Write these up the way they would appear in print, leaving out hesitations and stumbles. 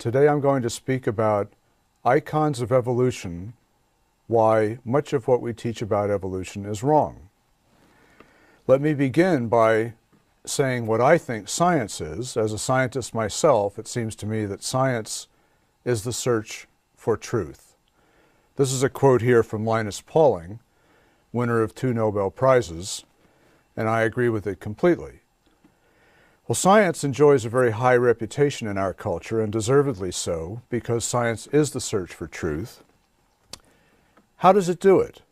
Today I'm going to speak about icons of evolution, why much of what we teach about evolution is wrong. Let me begin by saying what I think science is. As a scientist myself, it seems to me that science is the search for truth. This is a quote here from Linus Pauling, winner of 2 Nobel Prizes, and I agree with it completely. Well, science enjoys a very high reputation in our culture, and deservedly so, because science is the search for truth. How does it do it?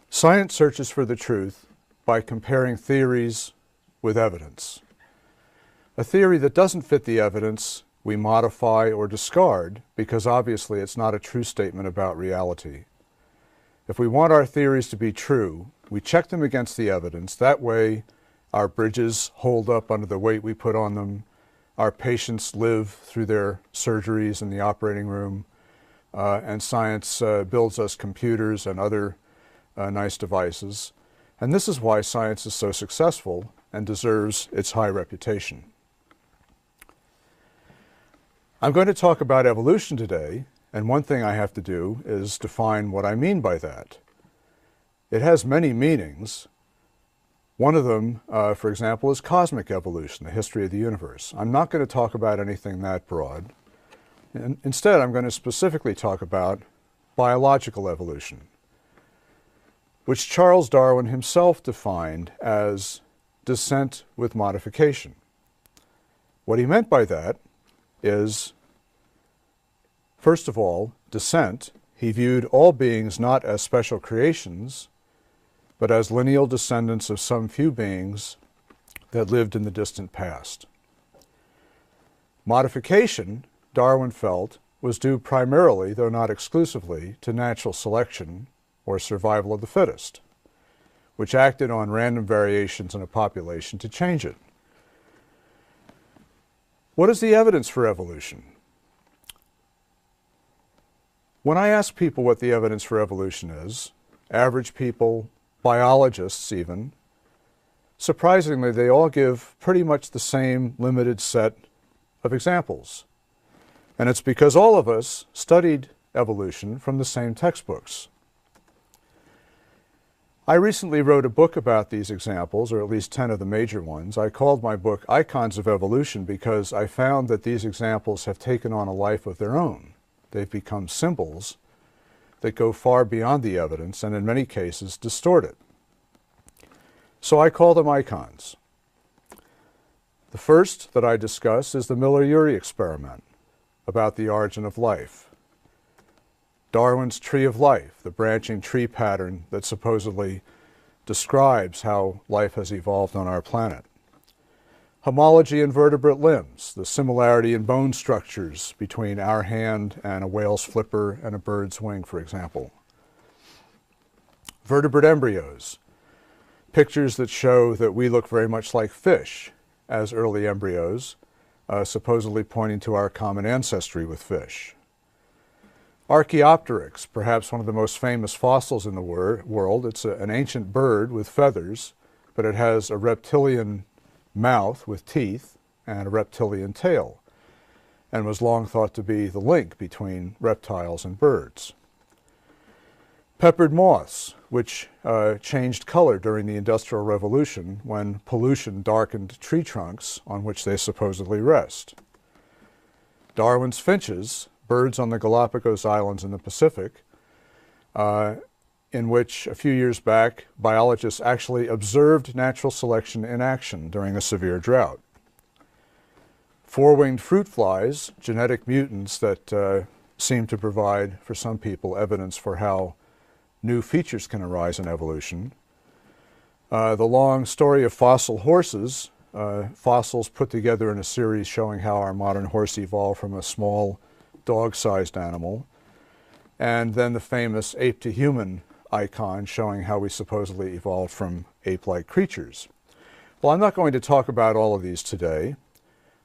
Science searches for the truth by comparing theories with evidence. A theory that doesn't fit the evidence, we modify or discard, because obviously it's not a true statement about reality. If we want our theories to be true, we check them against the evidence. That way, our bridges hold up under the weight we put on them. Our patients live through their surgeries in the operating room. And science builds us computers and other nice devices. And this is why science is so successful and deserves its high reputation. I'm going to talk about evolution today, and one thing I have to do is define what I mean by that. It has many meanings. One of them, for example, is cosmic evolution, the history of the universe. I'm not going to talk about anything that broad. Instead, I'm going to specifically talk about biological evolution, which Charles Darwin himself defined as descent with modification. What he meant by that is, first of all, descent. He viewed all beings not as special creations, but as lineal descendants of some few beings that lived in the distant past. Modification, Darwin felt, was due primarily, though not exclusively, to natural selection or survival of the fittest, which acted on random variations in a population to change it. What is the evidence for evolution? When I ask people what the evidence for evolution is, average people, biologists even, surprisingly, they all give pretty much the same limited set of examples. And it's because all of us studied evolution from the same textbooks. I recently wrote a book about these examples, or at least 10 of the major ones. I called my book Icons of Evolution because I found that these examples have taken on a life of their own. They've become symbols that go far beyond the evidence and in many cases distort it. So I call them icons. The first that I discuss is the Miller-Urey experiment about the origin of life. Darwin's tree of life, the branching tree pattern that supposedly describes how life has evolved on our planet. Homology in vertebrate limbs, the similarity in bone structures between our hand and a whale's flipper and a bird's wing, for example. Vertebrate embryos, pictures that show that we look very much like fish as early embryos, supposedly pointing to our common ancestry with fish. Archaeopteryx, perhaps one of the most famous fossils in the world. It's an ancient bird with feathers, but it has a reptilian mouth with teeth and a reptilian tail, and was long thought to be the link between reptiles and birds. Peppered moths, which changed color during the Industrial Revolution when pollution darkened tree trunks on which they supposedly rest. Darwin's finches, birds on the Galapagos Islands in the Pacific, in which a few years back biologists actually observed natural selection in action during a severe drought. Four-winged fruit flies, genetic mutants that seem to provide, for some people, evidence for how new features can arise in evolution. The long story of fossil horses, fossils put together in a series showing how our modern horse evolved from a small dog-sized animal, and then the famous ape-to-human icon showing how we supposedly evolved from ape-like creatures. Well, I'm not going to talk about all of these today.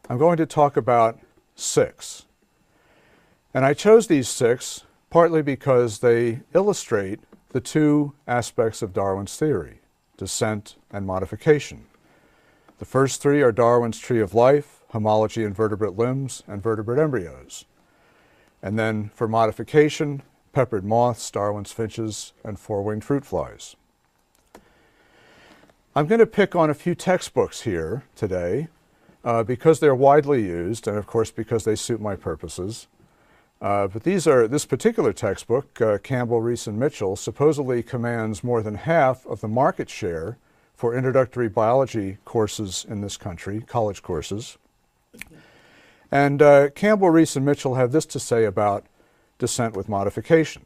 I'm going to talk about 6. And I chose these 6 partly because they illustrate the 2 aspects of Darwin's theory, descent and modification. The first 3 are Darwin's tree of life, homology in vertebrate limbs and vertebrate embryos. And then for modification, peppered moths, Darwin's finches, and four-winged fruit flies. I'm going to pick on a few textbooks here today because they're widely used and of course because they suit my purposes. But this particular textbook, Campbell, Rees, and Mitchell, supposedly commands more than half of the market share for introductory biology courses in this country, college courses. And Campbell, Rees, and Mitchell have this to say about descent with modification.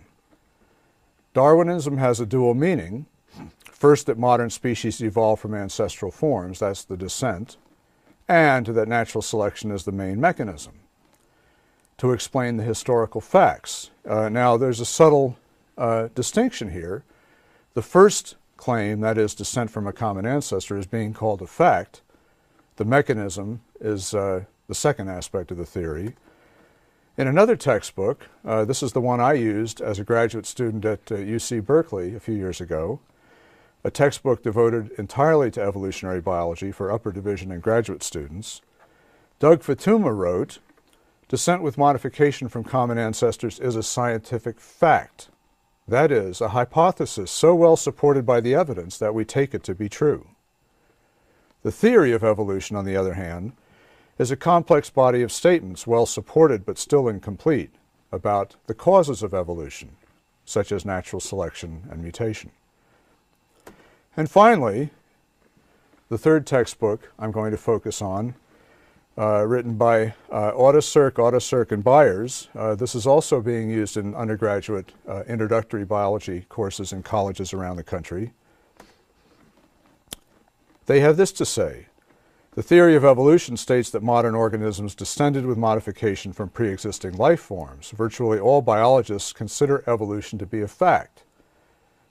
Darwinism has a dual meaning. First, that modern species evolve from ancestral forms, that's the descent, and that natural selection is the main mechanism to explain the historical facts. Now, there's a subtle distinction here. The first claim, that is descent from a common ancestor, is being called a fact. The mechanism is the second aspect of the theory. In another textbook, this is the one I used as a graduate student at UC Berkeley a few years ago, a textbook devoted entirely to evolutionary biology for upper division and graduate students. Doug Fatuma wrote, "Descent with modification from common ancestors is a scientific fact. That is, a hypothesis so well supported by the evidence that we take it to be true. The theory of evolution, on the other hand, is a complex body of statements well supported but still incomplete about the causes of evolution, such as natural selection and mutation." And finally, the third textbook I'm going to focus on, written by Otto, and Byers. This is also being used in undergraduate introductory biology courses in colleges around the country. They have this to say: "The theory of evolution states that modern organisms descended with modification from pre-existing life forms. Virtually all biologists consider evolution to be a fact.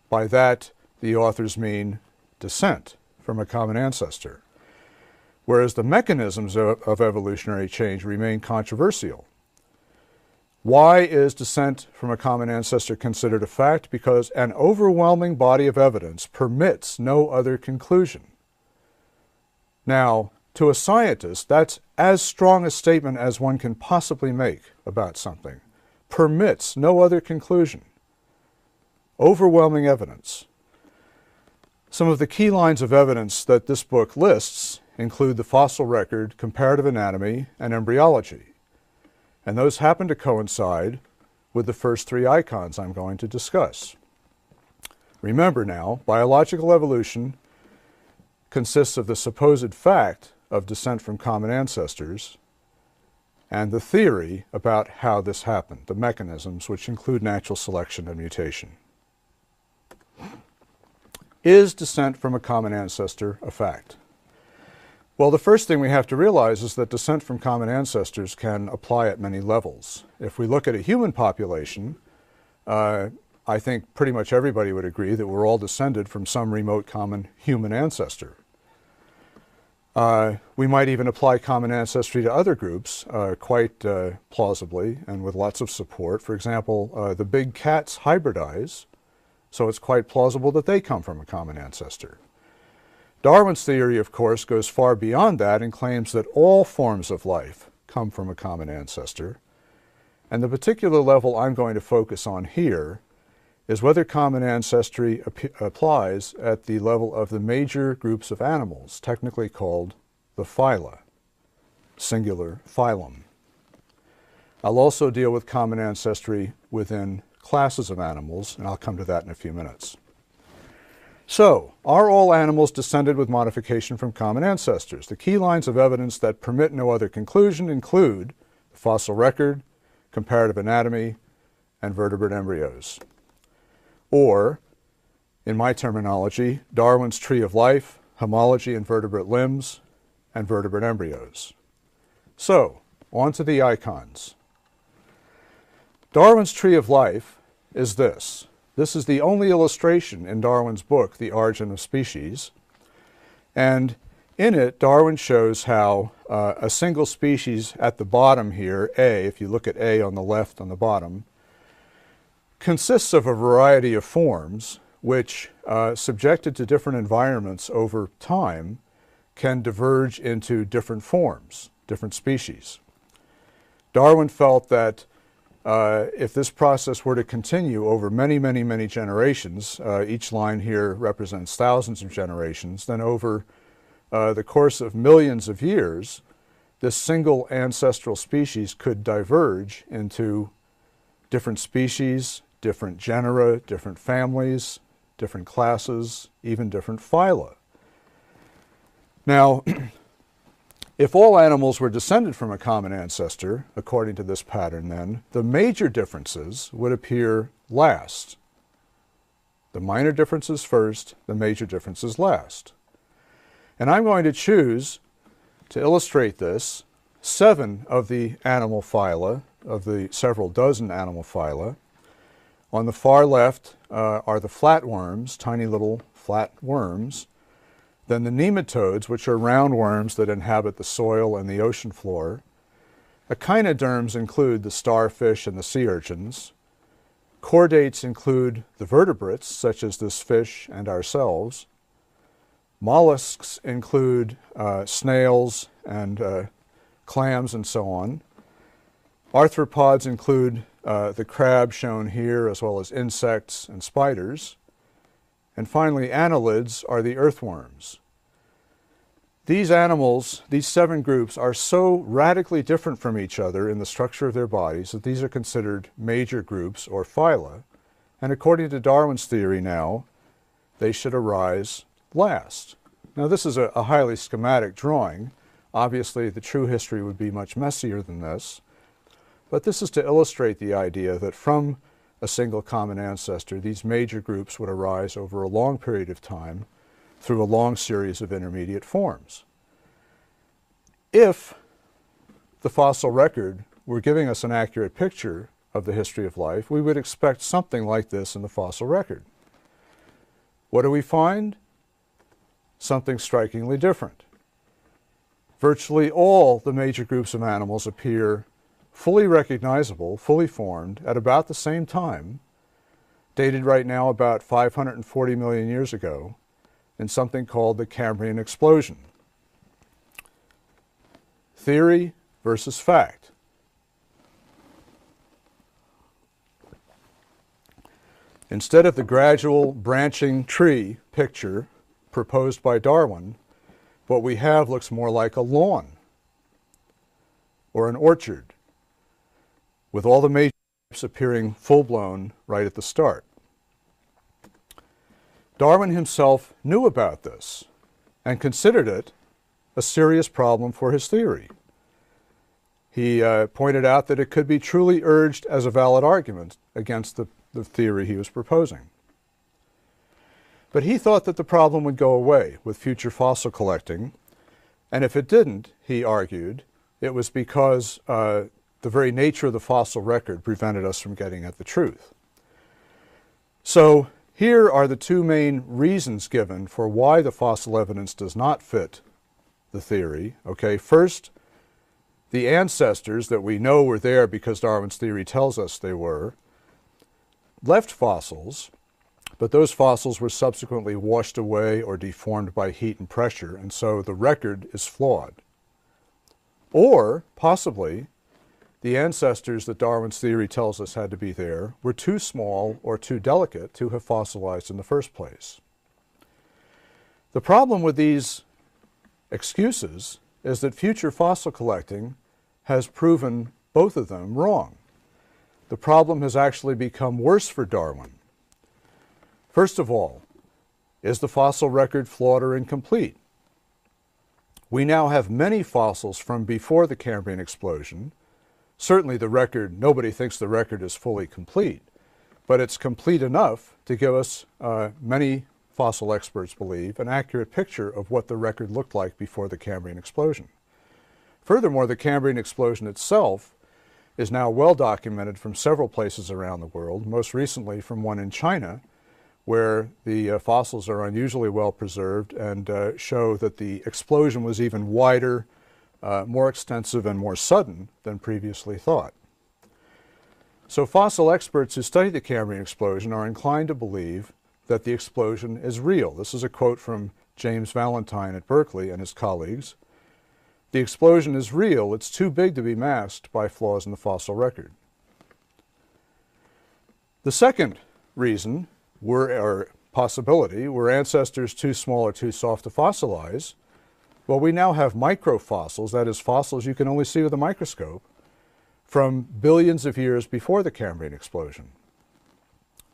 By that, the authors mean descent from a common ancestor, whereas the mechanisms of evolutionary change remain controversial. Why is descent from a common ancestor considered a fact? Because an overwhelming body of evidence permits no other conclusion." Now, to a scientist, that's as strong a statement as one can possibly make about something. Permits no other conclusion. Overwhelming evidence. Some of the key lines of evidence that this book lists include the fossil record, comparative anatomy, and embryology. And those happen to coincide with the first three icons I'm going to discuss. Remember now, biological evolution consists of the supposed fact of descent from common ancestors and the theory about how this happened, the mechanisms which include natural selection and mutation. Is descent from a common ancestor a fact? Well, the first thing we have to realize is that descent from common ancestors can apply at many levels. If we look at a human population, I think pretty much everybody would agree that we're all descended from some remote common human ancestor. We might even apply common ancestry to other groups quite plausibly and with lots of support. For example, the big cats hybridize, so it's quite plausible that they come from a common ancestor. Darwin's theory, of course, goes far beyond that and claims that all forms of life come from a common ancestor. And the particular level I'm going to focus on here is whether common ancestry applies at the level of the major groups of animals, technically called the phyla, singular phylum. I'll also deal with common ancestry within classes of animals, and I'll come to that in a few minutes. So, are all animals descended with modification from common ancestors? The key lines of evidence that permit no other conclusion include the fossil record, comparative anatomy, and vertebrate embryos. Or, in my terminology, Darwin's tree of life, homology in vertebrate limbs, and vertebrate embryos. So, on to the icons. Darwin's tree of life is this. This is the only illustration in Darwin's book, The Origin of Species. And in it, Darwin shows how a single species at the bottom here, A, if you look at A on the left on the bottom, consists of a variety of forms which, subjected to different environments over time, can diverge into different forms. different species. Darwin felt that if this process were to continue over many, many, many generations, each line here represents thousands of generations, then over the course of millions of years, this single ancestral species could diverge into different species, different genera, different families, different classes, even different phyla. Now, if all animals were descended from a common ancestor, according to this pattern then, the major differences would appear last. The minor differences first, the major differences last. And I'm going to choose, to illustrate this, 7 of the animal phyla, of the several dozen animal phyla. On the far left are the flatworms, tiny little flat worms. Then the nematodes, which are roundworms that inhabit the soil and the ocean floor. Echinoderms include the starfish and the sea urchins. Chordates include the vertebrates, such as this fish and ourselves. Mollusks include snails and clams and so on. Arthropods include the crab shown here, as well as insects and spiders. And finally, annelids are the earthworms. These animals, these 7 groups, are so radically different from each other in the structure of their bodies that these are considered major groups or phyla. And according to Darwin's theory now, they should arise last. Now, this is a highly schematic drawing. Obviously, the true history would be much messier than this. But this is to illustrate the idea that from a single common ancestor, these major groups would arise over a long period of time through a long series of intermediate forms. If the fossil record were giving us an accurate picture of the history of life, we would expect something like this in the fossil record. What do we find? Something strikingly different. Virtually all the major groups of animals appear fully recognizable, fully formed, at about the same time, dated right now about 540 million years ago, in something called the Cambrian explosion. Theory versus fact. Instead of the gradual branching tree picture proposed by Darwin, what we have looks more like a lawn or an orchard, with all the major groups appearing full-blown right at the start. Darwin himself knew about this and considered it a serious problem for his theory. He pointed out that it could be truly urged as a valid argument against the theory he was proposing. But he thought that the problem would go away with future fossil collecting, and if it didn't, he argued, it was because the very nature of the fossil record prevented us from getting at the truth. So here are the 2 main reasons given for why the fossil evidence does not fit the theory. Okay, first, the ancestors that we know were there because Darwin's theory tells us they were, left fossils, but those fossils were subsequently washed away or deformed by heat and pressure, and so the record is flawed. Or, possibly, the ancestors that Darwin's theory tells us had to be there were too small or too delicate to have fossilized in the first place. The problem with these excuses is that future fossil collecting has proven both of them wrong. The problem has actually become worse for Darwin. First of all, is the fossil record flawed or incomplete? We now have many fossils from before the Cambrian explosion. Certainly the record, nobody thinks the record is fully complete, but it's complete enough to give us, many fossil experts believe, an accurate picture of what the record looked like before the Cambrian explosion. Furthermore, the Cambrian explosion itself is now well documented from several places around the world, most recently from one in China, where the fossils are unusually well preserved and show that the explosion was even wider, more extensive and more sudden than previously thought. So fossil experts who study the Cambrian explosion are inclined to believe that the explosion is real. This is a quote from James Valentine at Berkeley and his colleagues. The explosion is real. It's too big to be masked by flaws in the fossil record. The second reason, or possibility, were ancestors too small or too soft to fossilize? Well, we now have microfossils, that is, fossils you can only see with a microscope, from billions of years before the Cambrian explosion.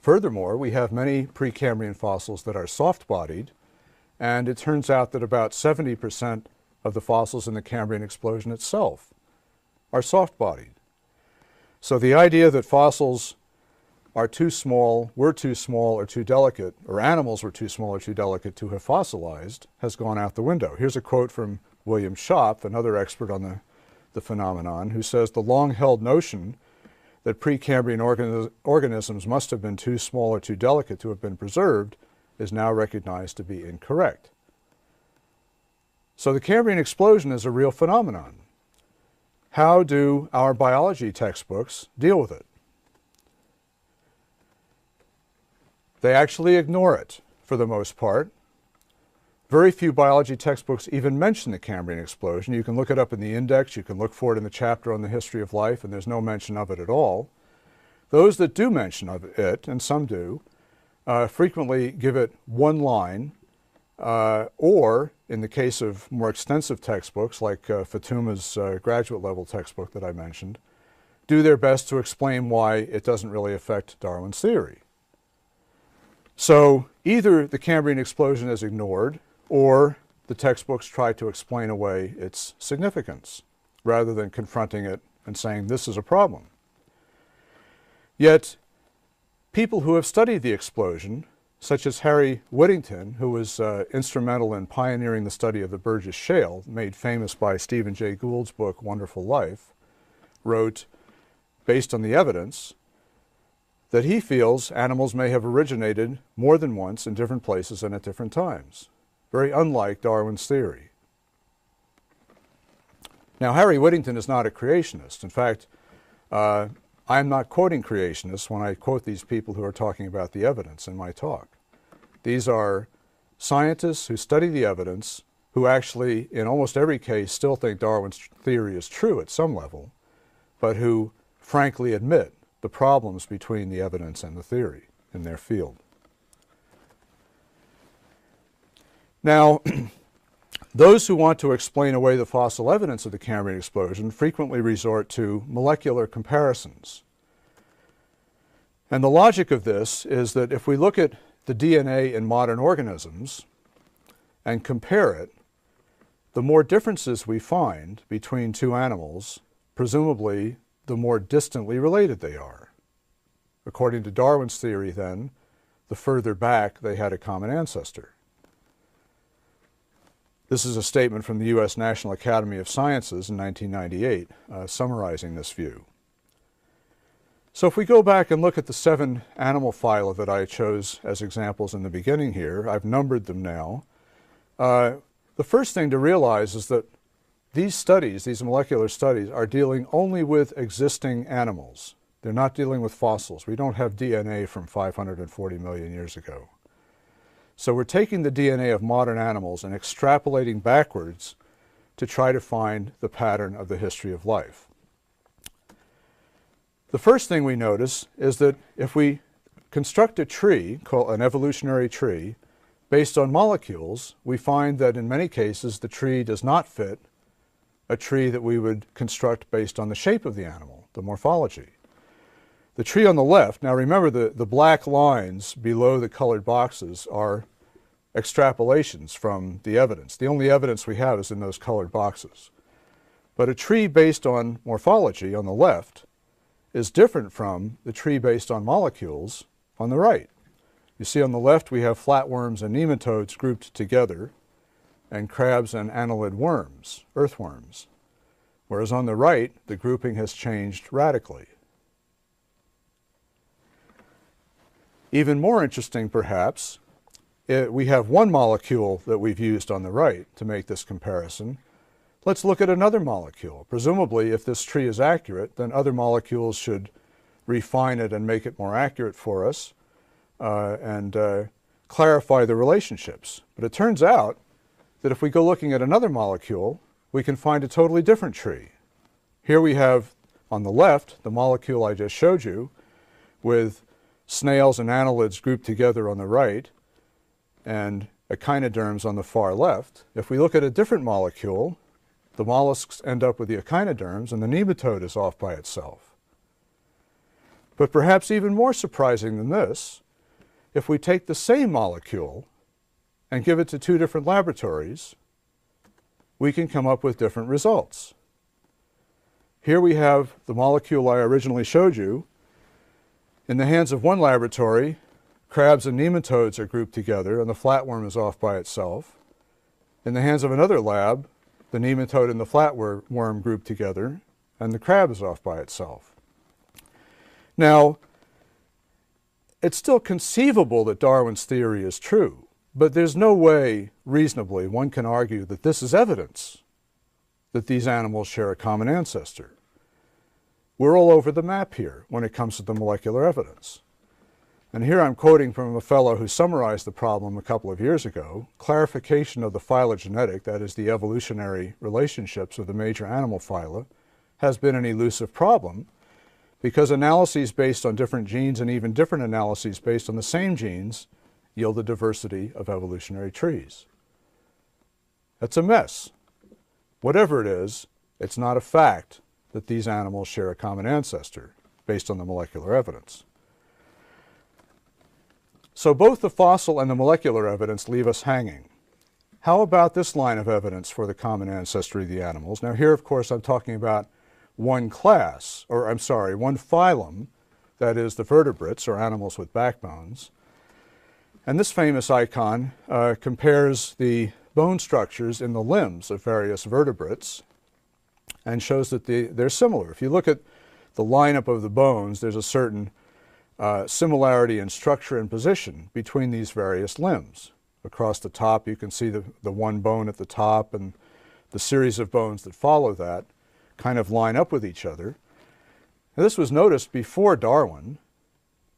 Furthermore, we have many Precambrian fossils that are soft-bodied, and it turns out that about 70% of the fossils in the Cambrian explosion itself are soft-bodied. So the idea that fossils are too small, were too small or too delicate, or animals were too small or too delicate to have fossilized has gone out the window. Here's a quote from William Schopf, another expert on the phenomenon, who says, "The long-held notion that Precambrian organisms must have been too small or too delicate to have been preserved is now recognized to be incorrect." So the Cambrian explosion is a real phenomenon. How do our biology textbooks deal with it? They actually ignore it, for the most part. Very few biology textbooks even mention the Cambrian explosion. You can look it up in the index, you can look for it in the chapter on the history of life, and there's no mention of it at all. Those that do mention of it, and some do, frequently give it one line, or, in the case of more extensive textbooks, like Fatuma's graduate level textbook that I mentioned, do their best to explain why it doesn't really affect Darwin's theory. So either the Cambrian explosion is ignored, or the textbooks try to explain away its significance, rather than confronting it and saying this is a problem. Yet, people who have studied the explosion, such as Harry Whittington, who was instrumental in pioneering the study of the Burgess Shale, made famous by Stephen Jay Gould's book, Wonderful Life, wrote, based on the evidence, that he feels animals may have originated more than once in different places and at different times, very unlike Darwin's theory. Now, Harry Whittington is not a creationist. In fact, I'm not quoting creationists when I quote these people who are talking about the evidence in my talk. These are scientists who study the evidence, who actually, in almost every case, still think Darwin's theory is true at some level, but who frankly admit the problems between the evidence and the theory in their field. Now, those who want to explain away the fossil evidence of the Cambrian explosion frequently resort to molecular comparisons. And the logic of this is that if we look at the DNA in modern organisms and compare it, the more differences we find between two animals, presumably the more distantly related they are. According to Darwin's theory, then, the further back they had a common ancestor. This is a statement from the U.S. National Academy of Sciences in 1998, summarizing this view. So if we go back and look at the 7 animal phyla that I chose as examples in the beginning here, I've numbered them now. The first thing to realize is that these studies, these molecular studies, are dealing only with existing animals. They're not dealing with fossils. We don't have DNA from 540 million years ago. So we're taking the DNA of modern animals and extrapolating backwards to try to find the pattern of the history of life. The first thing we notice is that if we construct a tree, called an evolutionary tree, based on molecules, we find that in many cases the tree does not fit a tree that we would construct based on the shape of the animal, the morphology. The tree on the left, now remember the black lines below the colored boxes are extrapolations from the evidence. The only evidence we have is in those colored boxes. But a tree based on morphology on the left is different from the tree based on molecules on the right. You see on the left we have flatworms and nematodes grouped together, and crabs and annelid worms, earthworms. Whereas on the right, the grouping has changed radically. Even more interesting, perhaps, we have one molecule that we've used on the right to make this comparison. Let's look at another molecule. Presumably, if this tree is accurate, then other molecules should refine it and make it more accurate for us and clarify the relationships. But it turns out that if we go looking at another molecule, we can find a totally different tree. Here we have, on the left, the molecule I just showed you, with snails and annelids grouped together on the right, and echinoderms on the far left. If we look at a different molecule, the mollusks end up with the echinoderms, and the nematode is off by itself. But perhaps even more surprising than this, if we take the same molecule and give it to two different laboratories, we can come up with different results. Here we have the molecule I originally showed you. In the hands of one laboratory, crabs and nematodes are grouped together and the flatworm is off by itself. In the hands of another lab, the nematode and the flatworm group together and the crab is off by itself. Now, it's still conceivable that Darwin's theory is true, but there's no way, reasonably, one can argue that this is evidence that these animals share a common ancestor. We're all over the map here when it comes to the molecular evidence. And here I'm quoting from a fellow who summarized the problem a couple of years ago. Clarification of the phylogenetic, that is the evolutionary relationships of the major animal phyla, has been an elusive problem because analyses based on different genes and even different analyses based on the same genes yield a diversity of evolutionary trees. That's a mess. Whatever it is, it's not a fact that these animals share a common ancestor based on the molecular evidence. So both the fossil and the molecular evidence leave us hanging. How about this line of evidence for the common ancestry of the animals? Now here, of course, I'm talking about one class, or I'm sorry, one phylum, that is the vertebrates, or animals with backbones. And this famous icon compares the bone structures in the limbs of various vertebrates and shows that they're similar. If you look at the lineup of the bones, there's a certain similarity in structure and position between these various limbs. Across the top, you can see the one bone at the top, and the series of bones that follow that kind of line up with each other. Now, this was noticed before Darwin.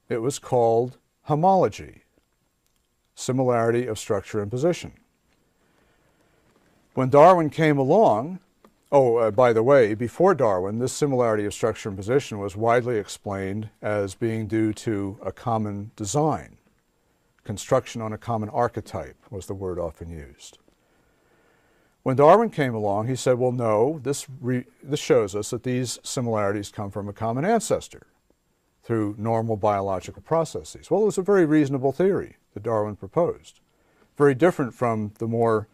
It was called homology, similarity of structure and position. When Darwin came along, by the way, before Darwin, this similarity of structure and position was widely explained as being due to a common design. Construction on a common archetype was the word often used. When Darwin came along, he said, well, no, this shows us that these similarities come from a common ancestor through normal biological processes. Well, it was a very reasonable theory that Darwin proposed, very different from the more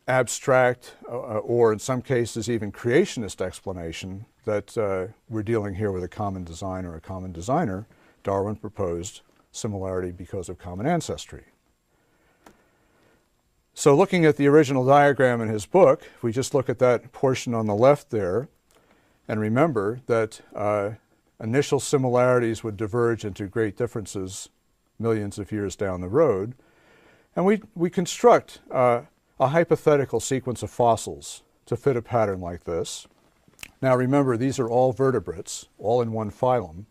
abstract or in some cases even creationist explanation that we're dealing here with a common design or a common designer. Darwin proposed similarity because of common ancestry. So looking at the original diagram in his book, if we just look at that portion on the left there, and remember that initial similarities would diverge into great differences millions of years down the road, and we construct a hypothetical sequence of fossils to fit a pattern like this. Now remember, these are all vertebrates, all in one phylum.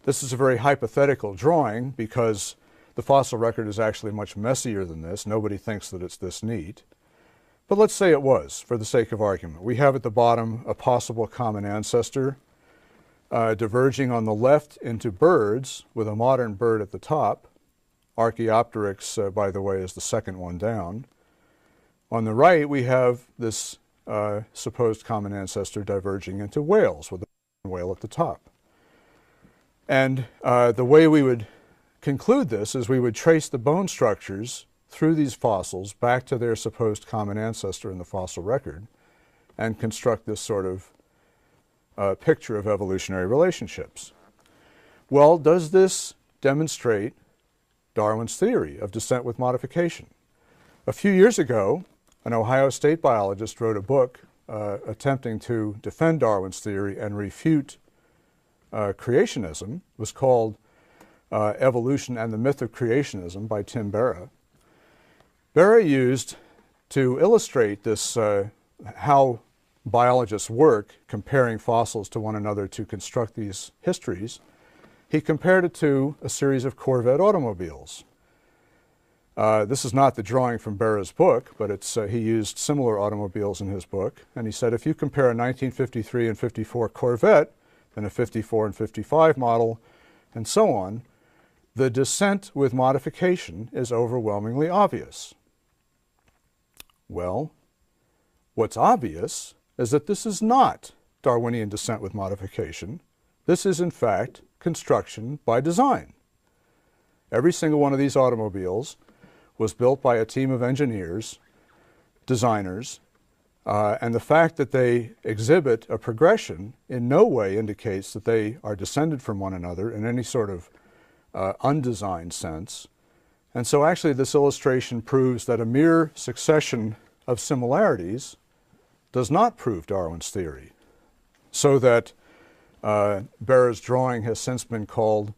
This is a very hypothetical drawing because the fossil record is actually much messier than this. Nobody thinks that it's this neat. But let's say it was, for the sake of argument. We have at the bottom a possible common ancestor diverging on the left into birds with a modern bird at the top. Archaeopteryx, by the way, is the second one down. On the right, we have this supposed common ancestor diverging into whales with a whale at the top. And the way we would conclude this is we would trace the bone structures through these fossils back to their supposed common ancestor in the fossil record and construct this sort of picture of evolutionary relationships. Well, does this demonstrate Darwin's theory of descent with modification? A few years ago, an Ohio State biologist wrote a book attempting to defend Darwin's theory and refute creationism. It was called Evolution and the Myth of Creationism by Tim Berra. Berra used, to illustrate this, how biologists work comparing fossils to one another to construct these histories, he compared it to a series of Corvette automobiles. This is not the drawing from Berra's book, but he used similar automobiles in his book. And he said if you compare a 1953 and 54 Corvette and a 54 and 55 model and so on, the descent with modification is overwhelmingly obvious. Well, what's obvious is that this is not Darwinian descent with modification. This is, in fact, construction by design. Every single one of these automobiles was built by a team of engineers, designers, and the fact that they exhibit a progression in no way indicates that they are descended from one another in any sort of undesigned sense. And so actually this illustration proves that a mere succession of similarities does not prove Darwin's theory. So that Berra's drawing has since been called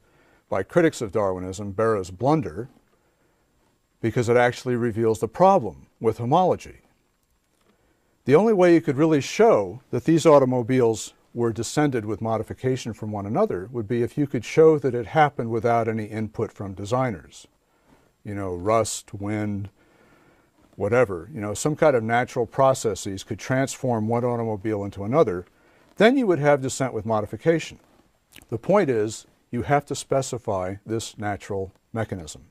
by critics of Darwinism Berra's blunder, because it actually reveals the problem with homology. The only way you could really show that these automobiles were descended with modification from one another would be if you could show that it happened without any input from designers. You know, rust, wind, whatever. You know, some kind of natural processes could transform one automobile into another. Then you would have descent with modification. The point is, you have to specify this natural mechanism.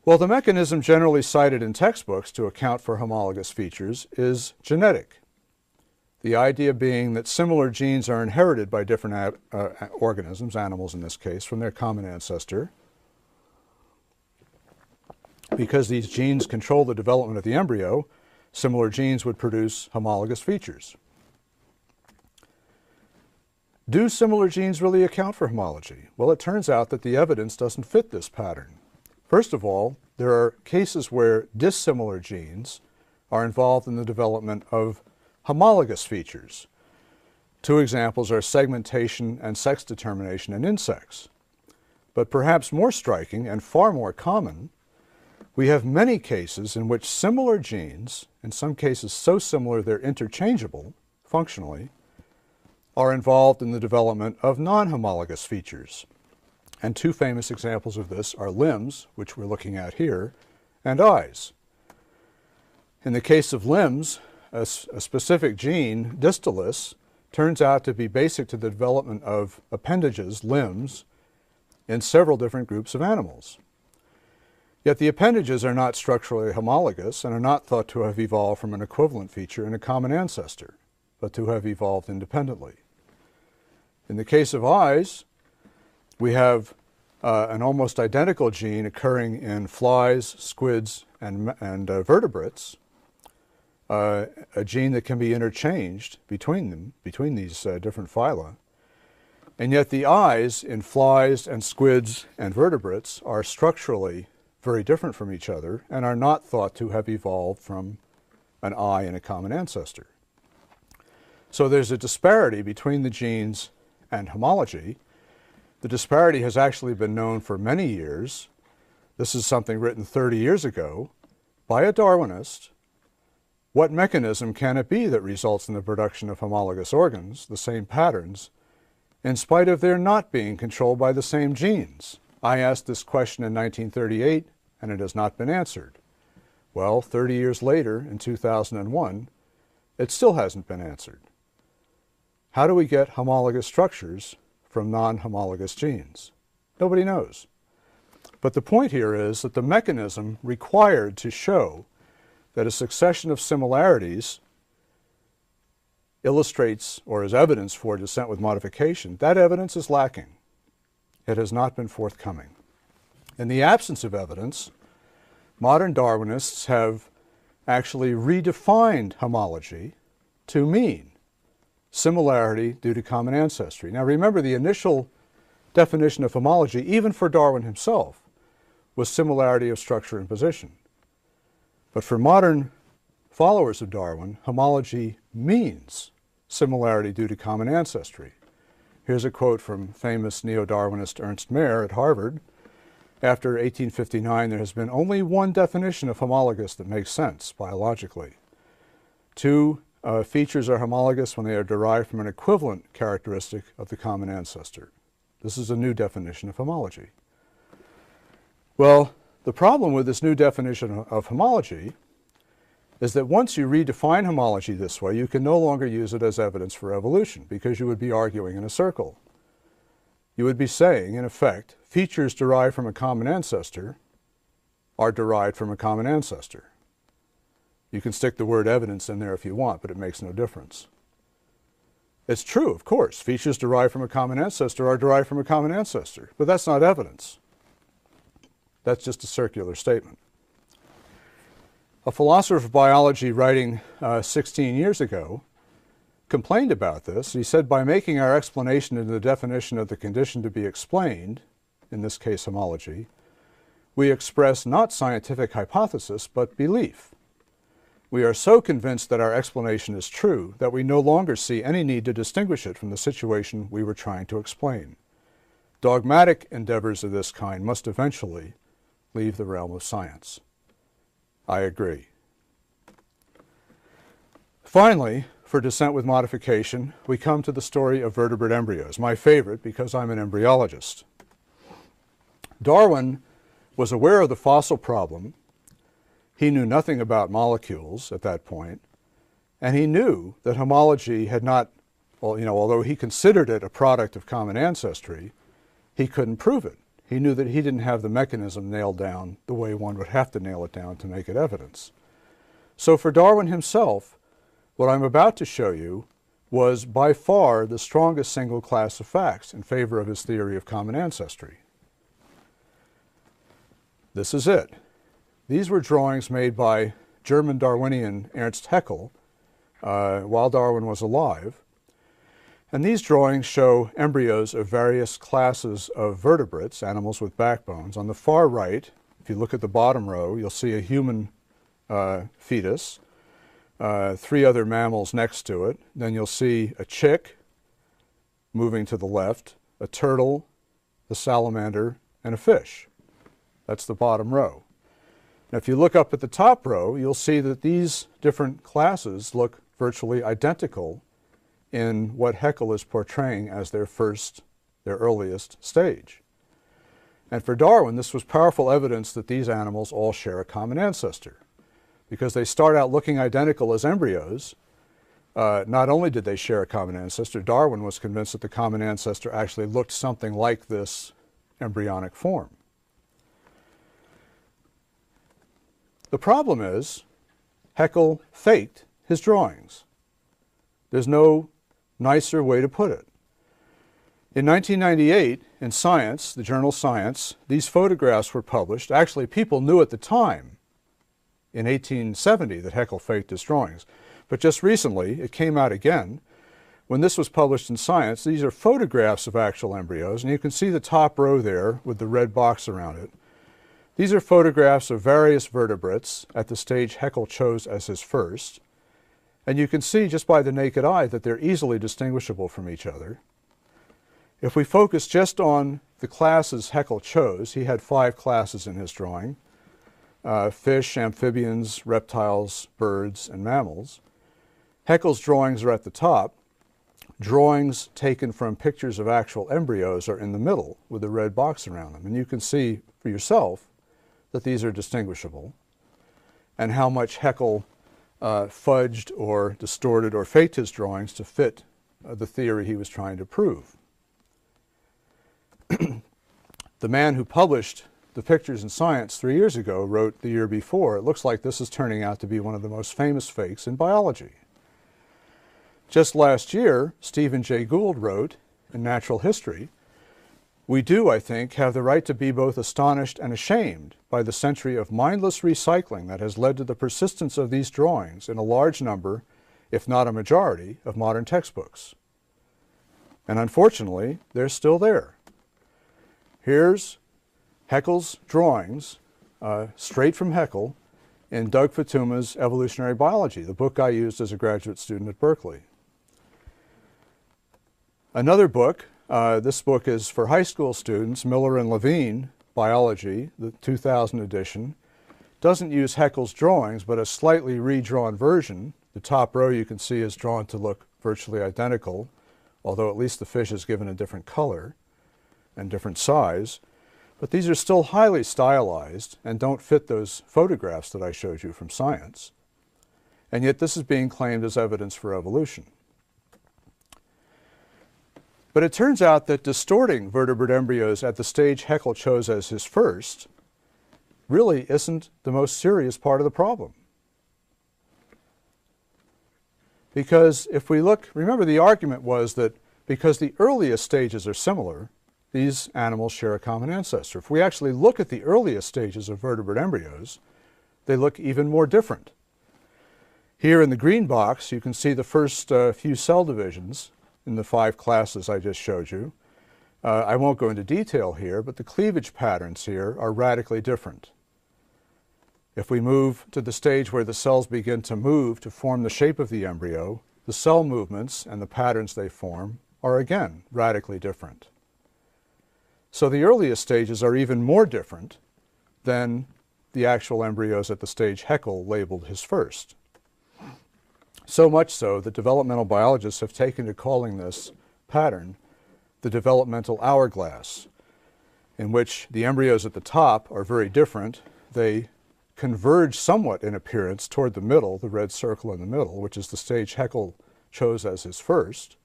Well, the mechanism generally cited in textbooks to account for homologous features is genetic. The idea being that similar genes are inherited by different organisms, animals in this case, from their common ancestor. Because these genes control the development of the embryo, similar genes would produce homologous features. Do similar genes really account for homology? Well, it turns out that the evidence doesn't fit this pattern. First of all, there are cases where dissimilar genes are involved in the development of homologous features. Two examples are segmentation and sex determination in insects. But perhaps more striking and far more common, we have many cases in which similar genes, in some cases so similar they're interchangeable functionally, are involved in the development of non-homologous features. And two famous examples of this are limbs, which we're looking at here, and eyes. In the case of limbs, a specific gene, distalis, turns out to be basic to the development of appendages, limbs, in several different groups of animals. Yet the appendages are not structurally homologous and are not thought to have evolved from an equivalent feature in a common ancestor, but to have evolved independently. In the case of eyes, we have an almost identical gene occurring in flies, squids, and vertebrates, a gene that can be interchanged between them, between these different phyla. And yet the eyes in flies and squids and vertebrates are structurally very different from each other and are not thought to have evolved from an eye in a common ancestor. So there's a disparity between the genes and homology. The disparity has actually been known for many years. This is something written 30 years ago by a Darwinist. What mechanism can it be that results in the production of homologous organs, the same patterns, in spite of their not being controlled by the same genes? I asked this question in 1938, and it has not been answered. Well, 30 years later, in 2001, it still hasn't been answered. How do we get homologous structures from non-homologous genes? Nobody knows. But the point here is that the mechanism required to show that a succession of similarities illustrates or is evidence for descent with modification, that evidence is lacking. It has not been forthcoming. In the absence of evidence, modern Darwinists have actually redefined homology to mean similarity due to common ancestry. Now remember, the initial definition of homology, even for Darwin himself, was similarity of structure and position. But for modern followers of Darwin, homology means similarity due to common ancestry. Here's a quote from famous neo-Darwinist Ernst Mayr at Harvard. After 1859, there has been only one definition of homologous that makes sense biologically. Two features are homologous when they are derived from an equivalent characteristic of the common ancestor. This is a new definition of homology. Well, the problem with this new definition of homology is that once you redefine homology this way, you can no longer use it as evidence for evolution, because you would be arguing in a circle. You would be saying, in effect, features derived from a common ancestor are derived from a common ancestor. You can stick the word evidence in there if you want, but it makes no difference. It's true, of course, features derived from a common ancestor are derived from a common ancestor, but that's not evidence. That's just a circular statement. A philosopher of biology writing 16 years ago complained about this. He said, by making our explanation into the definition of the condition to be explained, in this case homology, we express not scientific hypothesis, but belief. We are so convinced that our explanation is true that we no longer see any need to distinguish it from the situation we were trying to explain. Dogmatic endeavors of this kind must eventually leave the realm of science. I agree. Finally, for descent with modification, we come to the story of vertebrate embryos, my favorite because I'm an embryologist. Darwin was aware of the fossil problem. He knew nothing about molecules at that point, and he knew that homology had not, well, although he considered it a product of common ancestry, he couldn't prove it. He knew that he didn't have the mechanism nailed down the way one would have to nail it down to make it evidence. So for Darwin himself, what I'm about to show you was by far the strongest single class of facts in favor of his theory of common ancestry. This is it. These were drawings made by German Darwinian Ernst Haeckel while Darwin was alive. And these drawings show embryos of various classes of vertebrates, animals with backbones. On the far right, if you look at the bottom row, you'll see a human fetus, 3 other mammals next to it. Then you'll see a chick moving to the left, a turtle, a salamander, and a fish. That's the bottom row. Now, if you look up at the top row, you'll see that these different classes look virtually identical in what Haeckel is portraying as their earliest stage. And for Darwin, this was powerful evidence that these animals all share a common ancestor, because they start out looking identical as embryos. Not only did they share a common ancestor, Darwin was convinced that the common ancestor actually looked something like this embryonic form. The problem is, Haeckel faked his drawings. There's no nicer way to put it. In 1998, in Science, the journal Science, these photographs were published. Actually, people knew at the time, in 1870, that Haeckel faked his drawings. But just recently, it came out again. When this was published in Science, these are photographs of actual embryos, and you can see the top row there with the red box around it. These are photographs of various vertebrates at the stage Haeckel chose as his first. And you can see just by the naked eye that they're easily distinguishable from each other. If we focus just on the classes Haeckel chose, he had 5 classes in his drawing: fish, amphibians, reptiles, birds, and mammals. Haeckel's drawings are at the top. Drawings taken from pictures of actual embryos are in the middle with the red box around them. And you can see for yourself that these are distinguishable, and how much Haeckel fudged or distorted or faked his drawings to fit the theory he was trying to prove. The man who published the pictures in Science 3 years ago wrote the year before, "It looks like this is turning out to be one of the most famous fakes in biology." Just last year, Stephen Jay Gould wrote in Natural History, "We do, I think, have the right to be both astonished and ashamed by the century of mindless recycling that has led to the persistence of these drawings in a large number, if not a majority, of modern textbooks." And unfortunately, they're still there. Here's Haeckel's drawings, straight from Haeckel, in Doug Fatuma's Evolutionary Biology, the book I used as a graduate student at Berkeley. Another book, this book is for high school students, Miller and Levine, Biology, the 2000 edition, doesn't use Haeckel's drawings, but a slightly redrawn version. The top row you can see is drawn to look virtually identical, although at least the fish is given a different color and different size. But these are still highly stylized and don't fit those photographs that I showed you from science. And yet this is being claimed as evidence for evolution. But it turns out that distorting vertebrate embryos at the stage Haeckel chose as his first really isn't the most serious part of the problem. Because if we look, remember the argument was that because the earliest stages are similar, these animals share a common ancestor. If we actually look at the earliest stages of vertebrate embryos, they look even more different. Here in the green box, you can see the first few cell divisions in the 5 classes I just showed you. I won't go into detail here, but the cleavage patterns here are radically different. If we move to the stage where the cells begin to move to form the shape of the embryo, the cell movements and the patterns they form are again radically different. So the earliest stages are even more different than the actual embryos at the stage Haeckel labeled his first. So much so that developmental biologists have taken to calling this pattern the developmental hourglass, in which the embryos at the top are very different. They converge somewhat in appearance toward the middle, the red circle in the middle, which is the stage Haeckel chose as his first,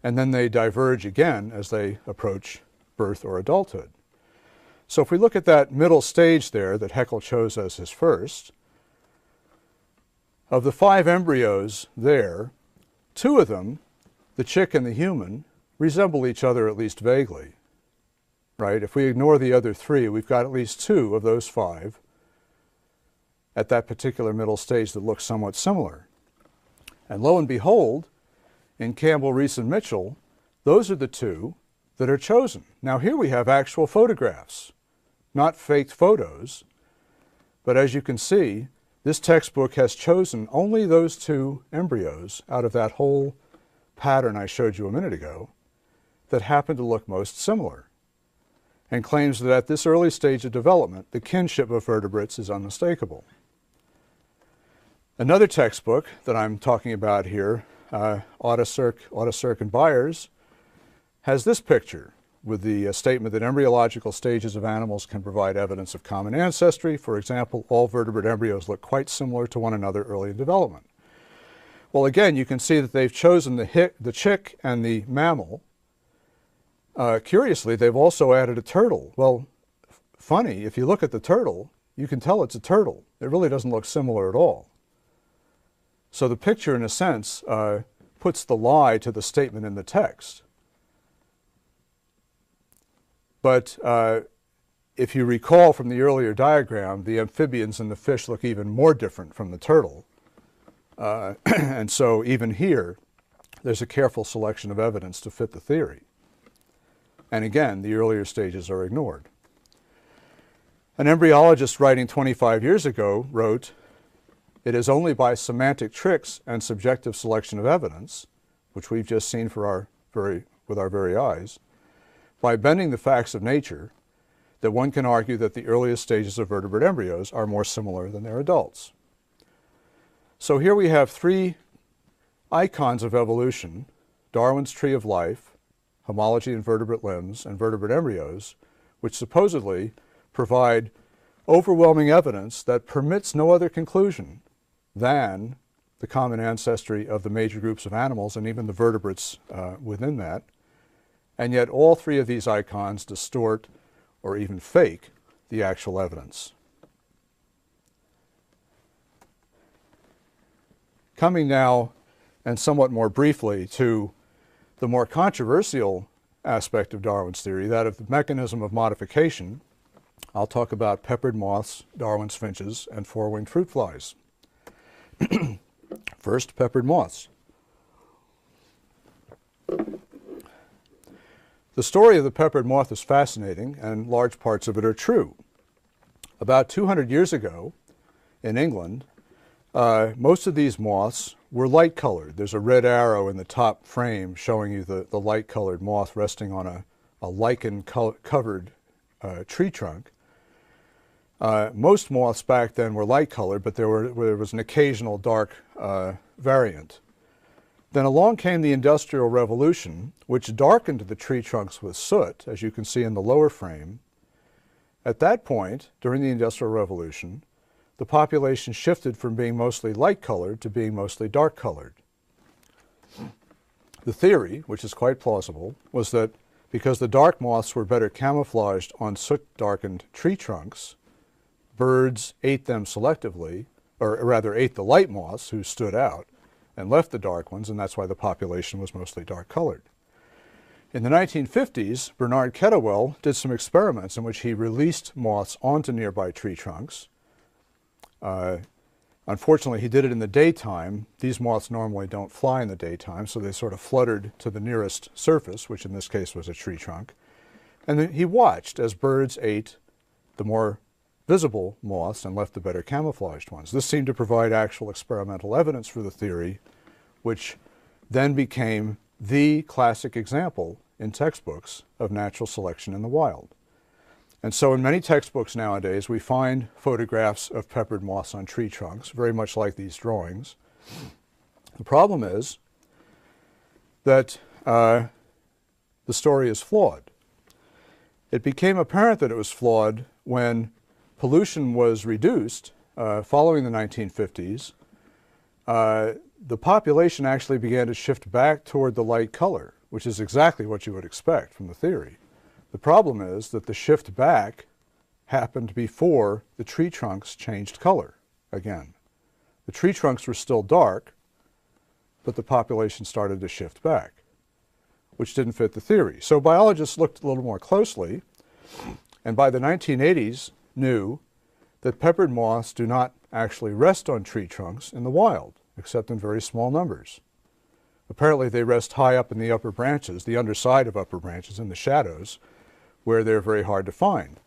and then they diverge again as they approach birth or adulthood. So if we look at that middle stage there that Haeckel chose as his first, of the 5 embryos there, 2 of them, the chick and the human, resemble each other at least vaguely, right? If we ignore the other 3, we've got at least 2 of those 5 at that particular middle stage that look somewhat similar. And lo and behold, in Campbell, Rees, and Mitchell, those are the 2 that are chosen. Now here we have actual photographs, not faked photos, but as you can see, this textbook has chosen only those 2 embryos out of that whole pattern I showed you a minute ago that happen to look most similar, and claims that at this early stage of development, the kinship of vertebrates is unmistakable. Another textbook that I'm talking about here, Otto-Cirk and Byers, has this picture with the statement that embryological stages of animals can provide evidence of common ancestry. For example, all vertebrate embryos look quite similar to one another early in development. Well, again, you can see that they've chosen the chick and the mammal. Curiously, they've also added a turtle. Well, funny, if you look at the turtle, you can tell it's a turtle. It really doesn't look similar at all. So the picture, in a sense, puts the lie to the statement in the text. But if you recall from the earlier diagram, the amphibians and the fish look even more different from the turtle. And so even here, there's a careful selection of evidence to fit the theory. And again, the earlier stages are ignored. An embryologist writing 25 years ago wrote, "It is only by semantic tricks and subjective selection of evidence, which we've just seen with our very eyes, by bending the facts of nature, that one can argue that the earliest stages of vertebrate embryos are more similar than their adults." So here we have 3 icons of evolution: Darwin's tree of life, homology in vertebrate limbs, and vertebrate embryos, which supposedly provide overwhelming evidence that permits no other conclusion than the common ancestry of the major groups of animals and even the vertebrates within that. And yet all 3 of these icons distort or even fake the actual evidence. Coming now, and somewhat more briefly, to the more controversial aspect of Darwin's theory, that of the mechanism of modification, I'll talk about peppered moths, Darwin's finches, and 4-winged fruit flies. First, peppered moths. The story of the peppered moth is fascinating, and large parts of it are true. About 200 years ago in England, most of these moths were light-colored. There's a red arrow in the top frame showing you the light-colored moth resting on a lichen-covered tree trunk. Most moths back then were light-colored, but there was an occasional dark variant. Then along came the Industrial Revolution, which darkened the tree trunks with soot, as you can see in the lower frame, At that point, during the Industrial Revolution, the population shifted from being mostly light-colored to being mostly dark-colored. The theory, which is quite plausible, was that because the dark moths were better camouflaged on soot-darkened tree trunks, birds ate them selectively, or rather ate the light moths who stood out, and left the dark ones, and that's why the population was mostly dark-colored. In the 1950s, Bernard Kettlewell did some experiments in which he released moths onto nearby tree trunks. Unfortunately, he did it in the daytime. These moths normally don't fly in the daytime, so they sort of fluttered to the nearest surface, which in this case was a tree trunk. And then he watched as birds ate the more visible moths and left the better camouflaged ones. This seemed to provide actual experimental evidence for the theory, which then became the classic example in textbooks of natural selection in the wild. And so in many textbooks nowadays, we find photographs of peppered moths on tree trunks, very much like these drawings. The problem is that the story is flawed. It became apparent that it was flawed when pollution was reduced following the 1950s. The population actually began to shift back toward the light color, which is exactly what you would expect from the theory. The problem is that the shift back happened before the tree trunks changed color again. The tree trunks were still dark, but the population started to shift back, which didn't fit the theory. So biologists looked a little more closely, and by the 1980s knew that peppered moths do not actually rest on tree trunks in the wild, except in very small numbers. Apparently they rest high up in the upper branches, the underside of upper branches, in the shadows, where they're very hard to find.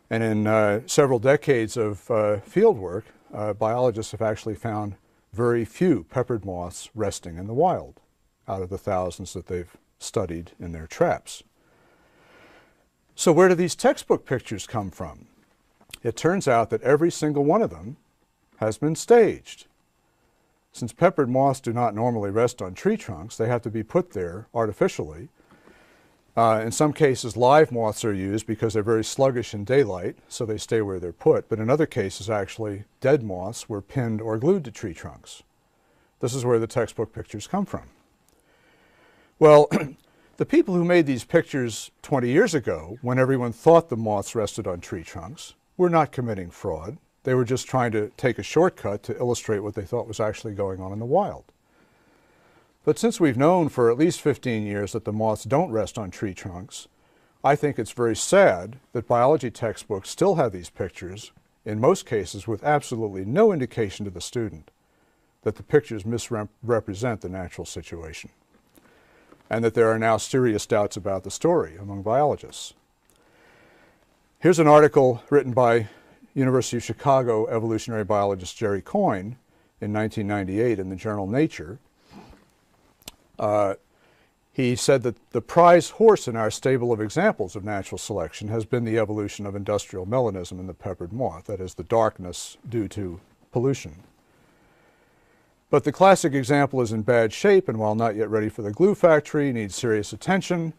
And in several decades of field work, biologists have actually found very few peppered moths resting in the wild out of the thousands that they've studied in their traps. So where do these textbook pictures come from? It turns out that every single one of them has been staged. Since peppered moths do not normally rest on tree trunks, they have to be put there artificially. In some cases, live moths are used because they're very sluggish in daylight, so they stay where they're put. But in other cases, actually, dead moths were pinned or glued to tree trunks. This is where the textbook pictures come from. Well, the people who made these pictures 20 years ago, when everyone thought the moths rested on tree trunks, were not committing fraud. They were just trying to take a shortcut to illustrate what they thought was actually going on in the wild. But since we've known for at least 15 years that the moths don't rest on tree trunks, I think it's very sad that biology textbooks still have these pictures, in most cases with absolutely no indication to the student that the pictures misrepresent the natural situation, and that there are now serious doubts about the story among biologists. Here's an article written by University of Chicago evolutionary biologist Jerry Coyne in 1998 in the journal Nature. He said that the prize horse in our stable of examples of natural selection has been the evolution of industrial melanism in the peppered moth, that is, the darkness due to pollution. But the classic example is in bad shape and while not yet ready for the glue factory, needs serious attention.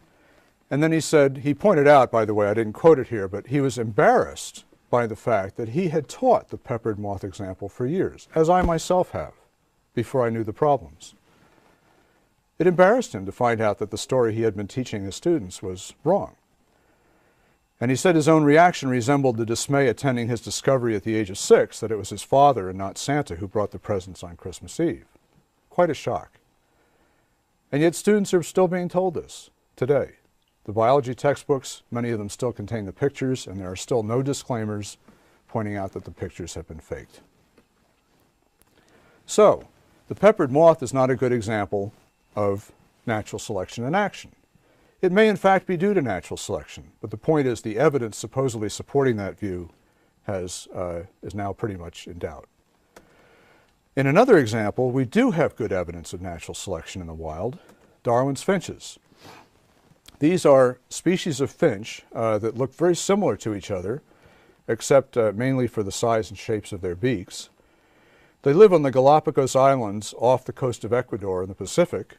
And then he said, he pointed out, by the way, I didn't quote it here, but he was embarrassed by the fact that he had taught the peppered moth example for years, as I myself have, before I knew the problems. It embarrassed him to find out that the story he had been teaching his students was wrong. And he said his own reaction resembled the dismay attending his discovery at the age of 6 that it was his father and not Santa who brought the presents on Christmas Eve. Quite a shock. And yet students are still being told this today. The biology textbooks, many of them still contain the pictures, and there are still no disclaimers pointing out that the pictures have been faked. So, the peppered moth is not a good example of natural selection in action. It may in fact be due to natural selection, but the point is the evidence supposedly supporting that view is now pretty much in doubt. In another example, we do have good evidence of natural selection in the wild, Darwin's finches. These are species of finch that look very similar to each other, except mainly for the size and shapes of their beaks. They live on the Galapagos Islands off the coast of Ecuador in the Pacific,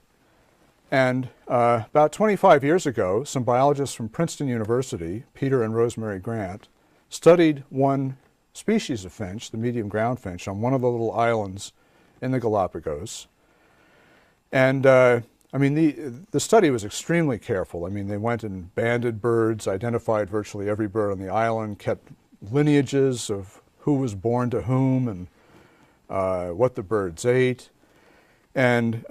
And about 25 years ago, some biologists from Princeton University, Peter and Rosemary Grant, studied one species of finch, the medium ground finch, on one of the little islands in the Galapagos. And I mean, the study was extremely careful. I mean, they went and banded birds, identified virtually every bird on the island, kept lineages of who was born to whom and what the birds ate. And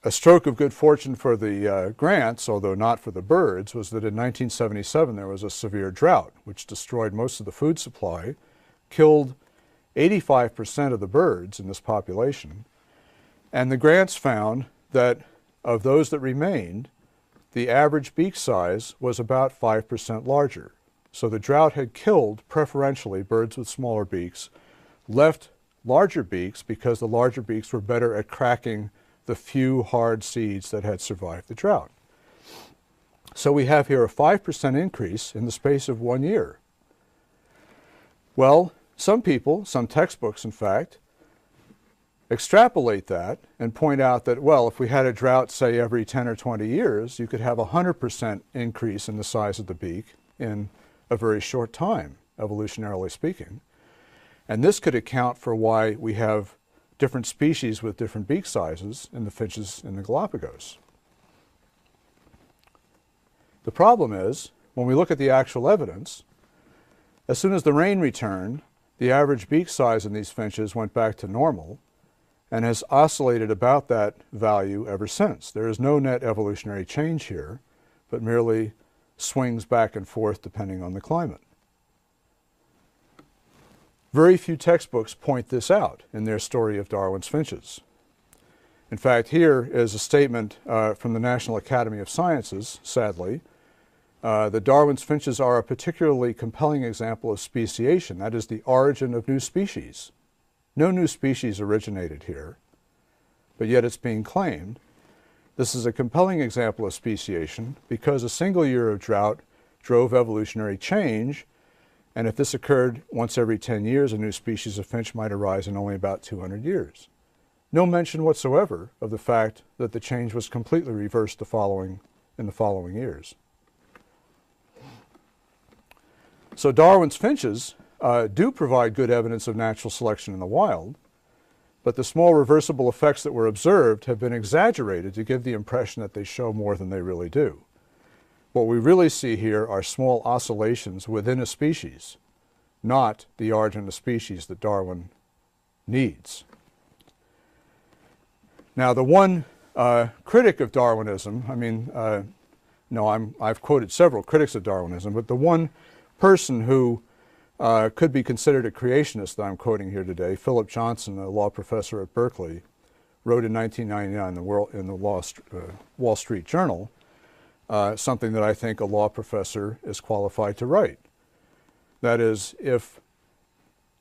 a stroke of good fortune for the Grants, although not for the birds, was that in 1977 there was a severe drought, which destroyed most of the food supply, killed 85% of the birds in this population. And the Grants found that of those that remained, the average beak size was about 5% larger. So the drought had killed preferentially birds with smaller beaks, left larger beaks because the larger beaks were better at cracking the few hard seeds that had survived the drought. So we have here a 5% increase in the space of 1 year. Well, some people, some textbooks in fact, extrapolate that and point out that, well, if we had a drought, say, every 10 or 20 years, you could have a 100% increase in the size of the beak in a very short time, evolutionarily speaking. And this could account for why we have different species with different beak sizes in the finches in the Galapagos. The problem is, when we look at the actual evidence, as soon as the rain returned, the average beak size in these finches went back to normal and has oscillated about that value ever since. There is no net evolutionary change here, but merely swings back and forth depending on the climate. Very few textbooks point this out in their story of Darwin's finches. In fact, here is a statement from the National Academy of Sciences, sadly, that Darwin's finches are a particularly compelling example of speciation, that is, the origin of new species. No new species originated here, but yet it's being claimed. This is a compelling example of speciation because a single year of drought drove evolutionary change, and if this occurred once every 10 years, a new species of finch might arise in only about 200 years. No mention whatsoever of the fact that the change was completely reversed in the following years. So Darwin's finches do provide good evidence of natural selection in the wild, but the small reversible effects that were observed have been exaggerated to give the impression that they show more than they really do. What we really see here are small oscillations within a species, not the origin of species that Darwin needs. Now, the one critic of Darwinism, I've quoted several critics of Darwinism, but the one person who could be considered a creationist that I'm quoting here today, Philip Johnson, a law professor at Berkeley, wrote in 1999 in the Wall Street Journal something that I think a law professor is qualified to write. That is, if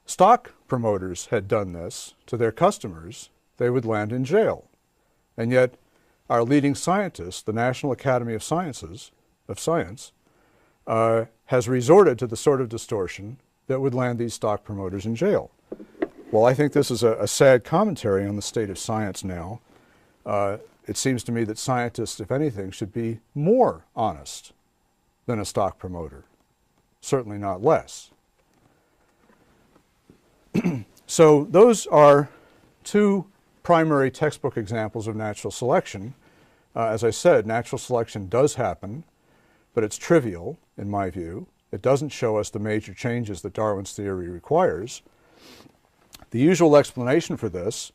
stock promoters had done this to their customers, they would land in jail. And yet, our leading scientist, the National Academy of Science, has resorted to the sort of distortion that would land these stock promoters in jail. Well, I think this is a sad commentary on the state of science now. It seems to me that scientists, if anything, should be more honest than a stock promoter, certainly not less. So those are two primary textbook examples of natural selection. As I said, natural selection does happen, but it's trivial, in my view. It doesn't show us the major changes that Darwin's theory requires. The usual explanation for this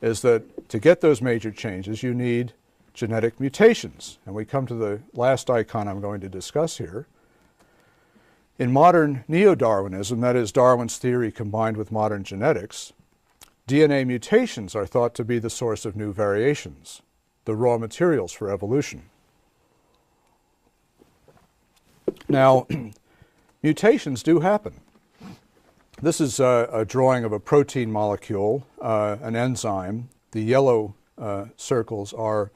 is that to get those major changes, you need genetic mutations. And we come to the last icon I'm going to discuss here. In modern neo-Darwinism, that is Darwin's theory combined with modern genetics, DNA mutations are thought to be the source of new variations, the raw materials for evolution. Now, mutations do happen. This is a drawing of a protein molecule, an enzyme. The yellow circles are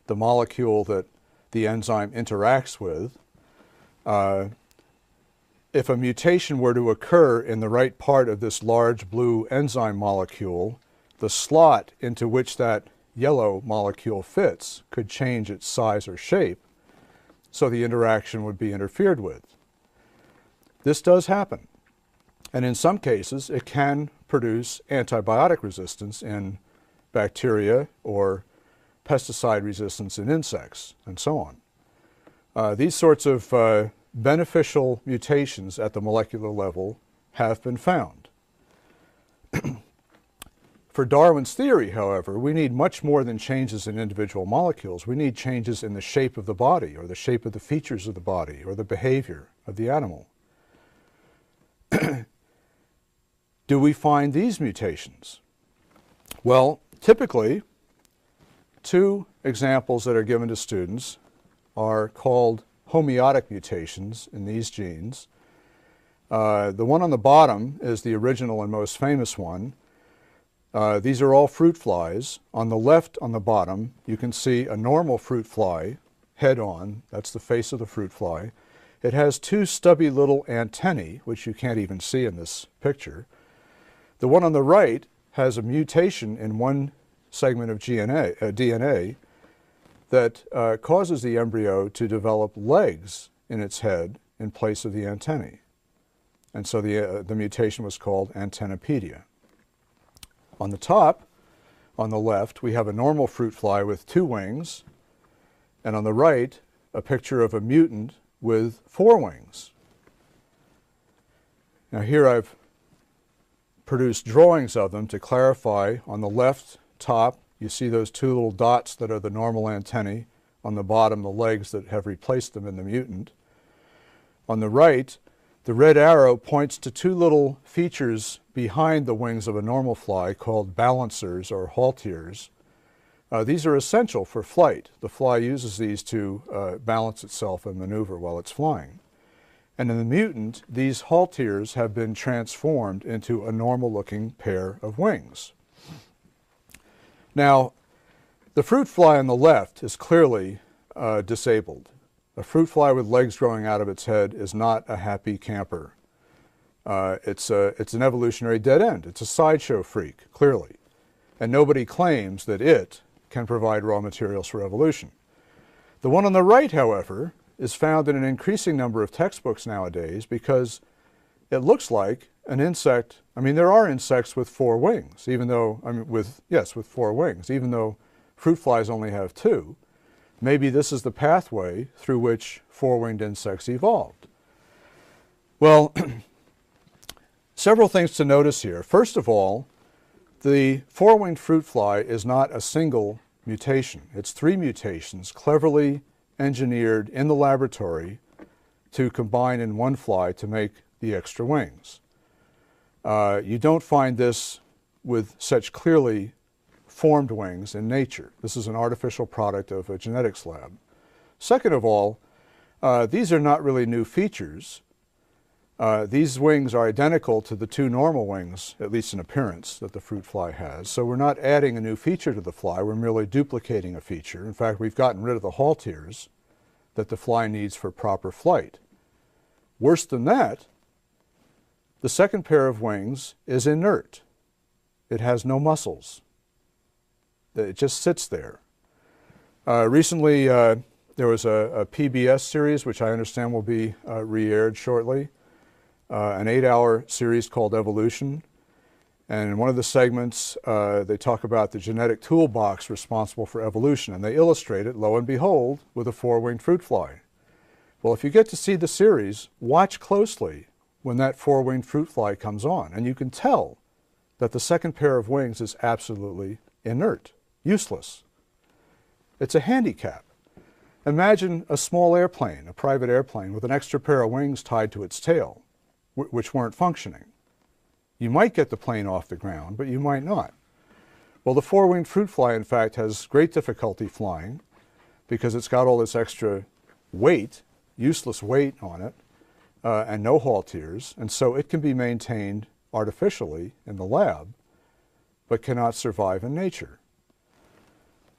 the molecule that the enzyme interacts with. If a mutation were to occur in the right part of this large blue enzyme molecule, the slot into which that yellow molecule fits could change its size or shape, so the interaction would be interfered with. This does happen, and in some cases it can produce antibiotic resistance in bacteria or pesticide resistance in insects, and so on. These sorts of beneficial mutations at the molecular level have been found. For Darwin's theory, however, we need much more than changes in individual molecules. We need changes in the shape of the body, or the shape of the features of the body, or the behavior of the animal. Do we find these mutations? Well, typically, two examples that are given to students are called homeotic mutations in these genes. The one on the bottom is the original and most famous one. These are all fruit flies. On the left, on the bottom, you can see a normal fruit fly head on. That's the face of the fruit fly. It has two stubby little antennae, which you can't even see in this picture. The one on the right has a mutation in one segment of DNA that causes the embryo to develop legs in its head in place of the antennae. And so the mutation was called antennapedia. On the top, on the left, we have a normal fruit fly with two wings, and on the right, a picture of a mutant with four wings. Now here I've produced drawings of them to clarify. On the left top, you see those two little dots that are the normal antennae. On the bottom, the legs that have replaced them in the mutant. On the right, the red arrow points to two little features behind the wings of a normal fly called balancers or halteres. These are essential for flight. The fly uses these to balance itself and maneuver while it's flying. And in the mutant, these halteres have been transformed into a normal-looking pair of wings. Now, the fruit fly on the left is clearly disabled. A fruit fly with legs growing out of its head is not a happy camper. It's an evolutionary dead end. It's a sideshow freak, clearly. And nobody claims that it can provide raw materials for evolution. The one on the right, however, is found in an increasing number of textbooks nowadays because it looks like an insect. I mean, there are insects with four wings, even though, with four wings, even though fruit flies only have two. Maybe this is the pathway through which four-winged insects evolved. Well, several things to notice here. First of all, the four-winged fruit fly is not a single mutation. It's three mutations cleverly engineered in the laboratory to combine in one fly to make the extra wings. You don't find this with such clearly formed wings in nature. This is an artificial product of a genetics lab. Second of all, these are not really new features. These wings are identical to the two normal wings, at least in appearance, that the fruit fly has. So we're not adding a new feature to the fly, we're merely duplicating a feature. In fact, we've gotten rid of the halteres that the fly needs for proper flight. Worse than that, the second pair of wings is inert. It has no muscles. It just sits there. Recently, there was a PBS series, which I understand will be re-aired shortly, an 8-hour series called Evolution. And in one of the segments, they talk about the genetic toolbox responsible for evolution, and they illustrate it, lo and behold, with a four-winged fruit fly. Well, if you get to see the series, watch closely when that four-winged fruit fly comes on, and you can tell that the second pair of wings is absolutely inert, useless. It's a handicap. Imagine a small airplane, a private airplane, with an extra pair of wings tied to its tail, which weren't functioning. You might get the plane off the ground, but you might not. Well, the four-winged fruit fly, in fact, has great difficulty flying because it's got all this extra weight, useless weight on it, and no halteres, and so it can be maintained artificially in the lab, but cannot survive in nature.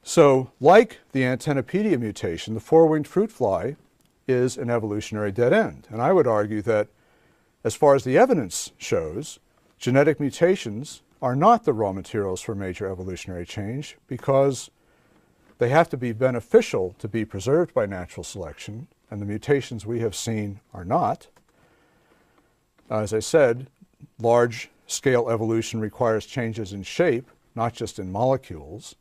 So, like the antennapedia mutation, the four-winged fruit fly is an evolutionary dead end. And I would argue that, as far as the evidence shows, genetic mutations are not the raw materials for major evolutionary change because they have to be beneficial to be preserved by natural selection, and the mutations we have seen are not. As I said, large-scale evolution requires changes in shape, not just in molecules.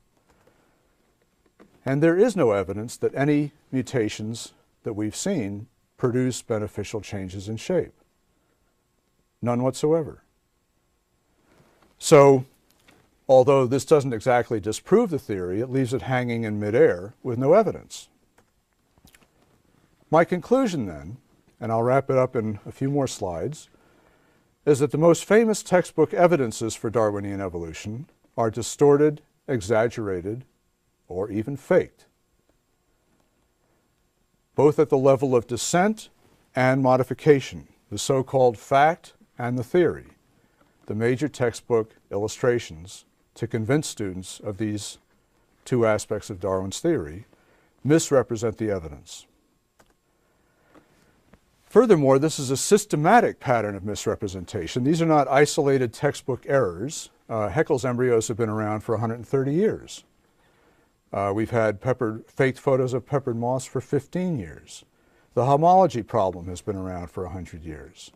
And there is no evidence that any mutations that we've seen produce beneficial changes in shape. None whatsoever. So, although this doesn't exactly disprove the theory, it leaves it hanging in midair with no evidence. My conclusion then, and I'll wrap it up in a few more slides, is that the most famous textbook evidences for Darwinian evolution are distorted, exaggerated, or even faked, both at the level of descent and modification, the so-called fact and the theory. The major textbook illustrations to convince students of these two aspects of Darwin's theory misrepresent the evidence. Furthermore, this is a systematic pattern of misrepresentation. These are not isolated textbook errors. Haeckel's embryos have been around for 130 years. We've had faked photos of peppered moths for 15 years. The homology problem has been around for 100 years.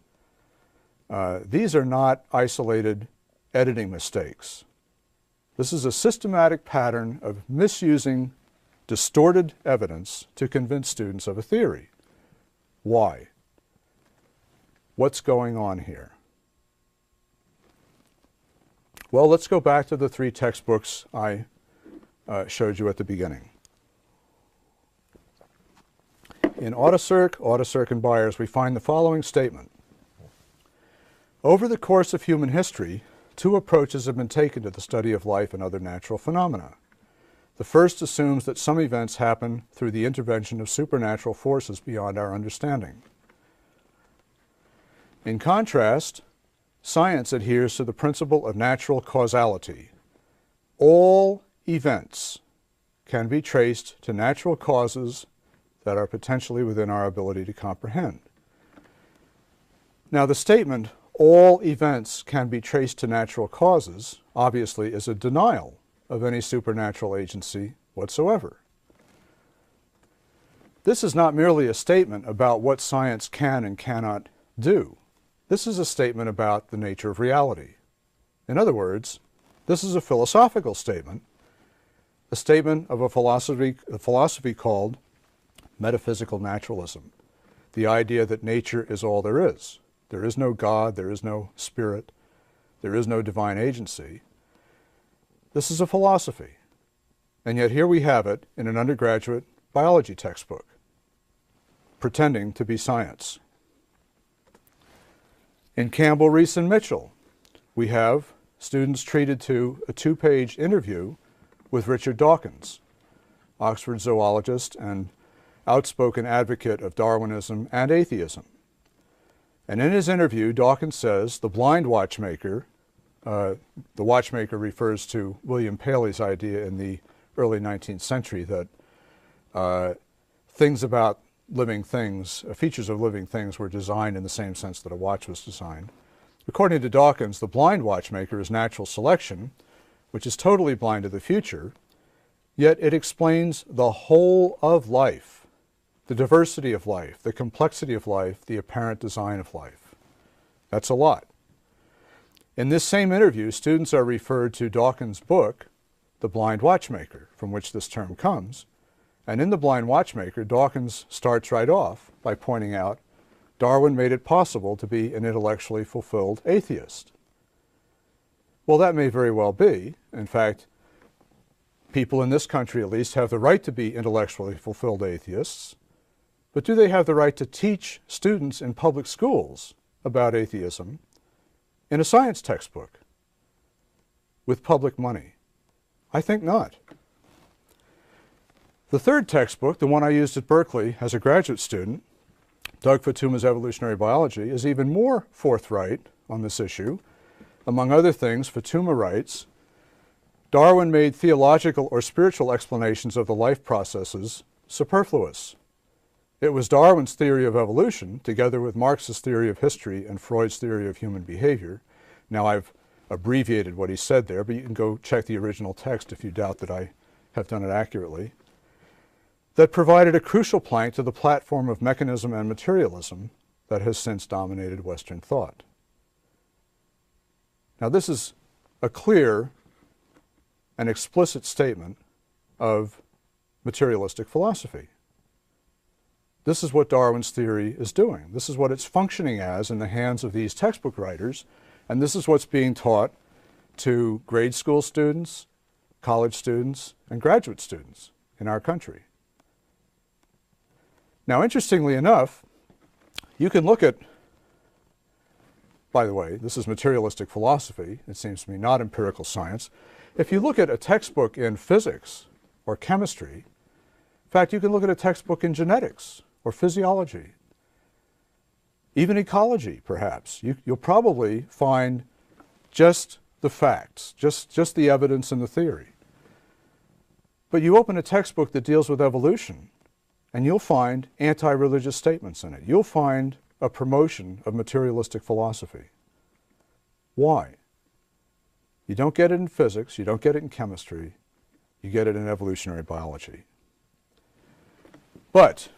These are not isolated editing mistakes. This is a systematic pattern of misusing distorted evidence to convince students of a theory. Why? What's going on here? Well, let's go back to the three textbooks I showed you at the beginning. In Autocirc, and Byers, we find the following statement. Over the course of human history, two approaches have been taken to the study of life and other natural phenomena. The first assumes that some events happen through the intervention of supernatural forces beyond our understanding. In contrast, science adheres to the principle of natural causality. All events can be traced to natural causes that are potentially within our ability to comprehend. Now, the statement, all events can be traced to natural causes, obviously is a denial of any supernatural agency whatsoever. This is not merely a statement about what science can and cannot do. This is a statement about the nature of reality. In other words, this is a philosophical statement, a statement of a philosophy called metaphysical naturalism, the idea that nature is all there is. There is no God, there is no spirit, there is no divine agency. This is a philosophy, and yet here we have it in an undergraduate biology textbook, pretending to be science. In Campbell, Rees, and Mitchell, we have students treated to a 2-page interview with Richard Dawkins, Oxford zoologist and outspoken advocate of Darwinism and atheism. And in his interview, Dawkins says the blind watchmaker, the watchmaker refers to William Paley's idea in the early 19th century that things about living things, features of living things were designed in the same sense that a watch was designed. According to Dawkins, the blind watchmaker is natural selection, which is totally blind to the future, yet it explains the whole of life, the diversity of life, the complexity of life, the apparent design of life. That's a lot. In this same interview, students are referred to Dawkins' book, The Blind Watchmaker, from which this term comes. And in The Blind Watchmaker, Dawkins starts right off by pointing out Darwin made it possible to be an intellectually fulfilled atheist. Well, that may very well be. In fact, people in this country at least have the right to be intellectually fulfilled atheists. But do they have the right to teach students in public schools about atheism in a science textbook with public money? I think not. The third textbook, the one I used at Berkeley as a graduate student, Doug Fatuma's Evolutionary Biology, is even more forthright on this issue. Among other things, Fatuma writes, Darwin made theological or spiritual explanations of the life processes superfluous. It was Darwin's theory of evolution, together with Marx's theory of history and Freud's theory of human behavior. Now, I've abbreviated what he said there, but you can go check the original text if you doubt that I have done it accurately, that provided a crucial plank to the platform of mechanism and materialism that has since dominated Western thought. Now, this is a clear and explicit statement of materialistic philosophy. This is what Darwin's theory is doing. This is what it's functioning as in the hands of these textbook writers, and this is what's being taught to grade school students, college students, and graduate students in our country. Now, interestingly enough, you can look at, by the way, this is materialistic philosophy, it seems to me, not empirical science. If you look at a textbook in physics or chemistry, in fact, you can look at a textbook in genetics or physiology, even ecology, perhaps. You'll probably find just the facts, just the evidence and the theory. But you open a textbook that deals with evolution, and you'll find anti-religious statements in it. You'll find a promotion of materialistic philosophy. Why? You don't get it in physics, you don't get it in chemistry, you get it in evolutionary biology. But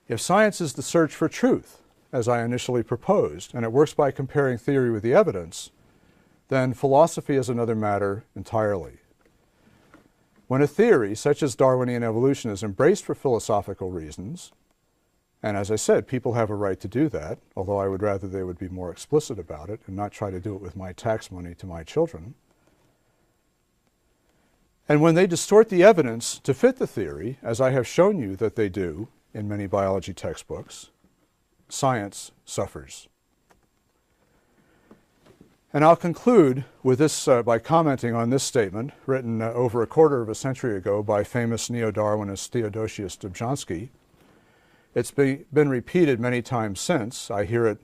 if science is the search for truth, as I initially proposed, and it works by comparing theory with the evidence, then philosophy is another matter entirely. When a theory, such as Darwinian evolution, is embraced for philosophical reasons, and as I said, people have a right to do that, although I would rather they would be more explicit about it and not try to do it with my tax money to my children. And when they distort the evidence to fit the theory, as I have shown you that they do in many biology textbooks, science suffers. And I'll conclude with this by commenting on this statement, written over a quarter of a century ago by famous neo-Darwinist Theodosius Dobzhansky. It's been repeated many times since. I hear it,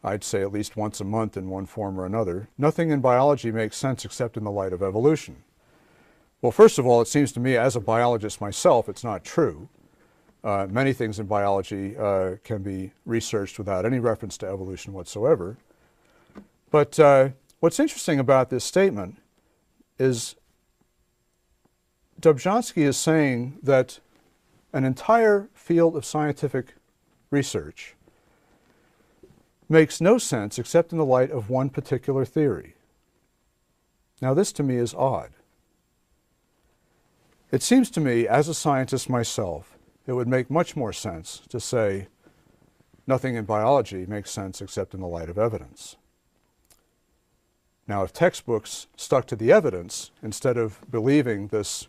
I'd say, at least once a month in one form or another. Nothing in biology makes sense except in the light of evolution. Well, first of all, it seems to me, as a biologist myself, it's not true. Many things in biology can be researched without any reference to evolution whatsoever. But what's interesting about this statement is Dobzhansky is saying that an entire field of scientific research makes no sense except in the light of one particular theory. Now, this to me is odd. It seems to me, as a scientist myself, it would make much more sense to say nothing in biology makes sense except in the light of evidence. Now, if textbooks stuck to the evidence instead of believing this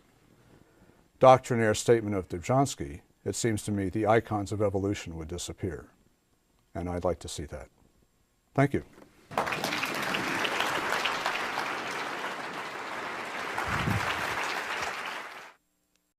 doctrinaire statement of Dobzhansky, it seems to me the icons of evolution would disappear. And I'd like to see that. Thank you.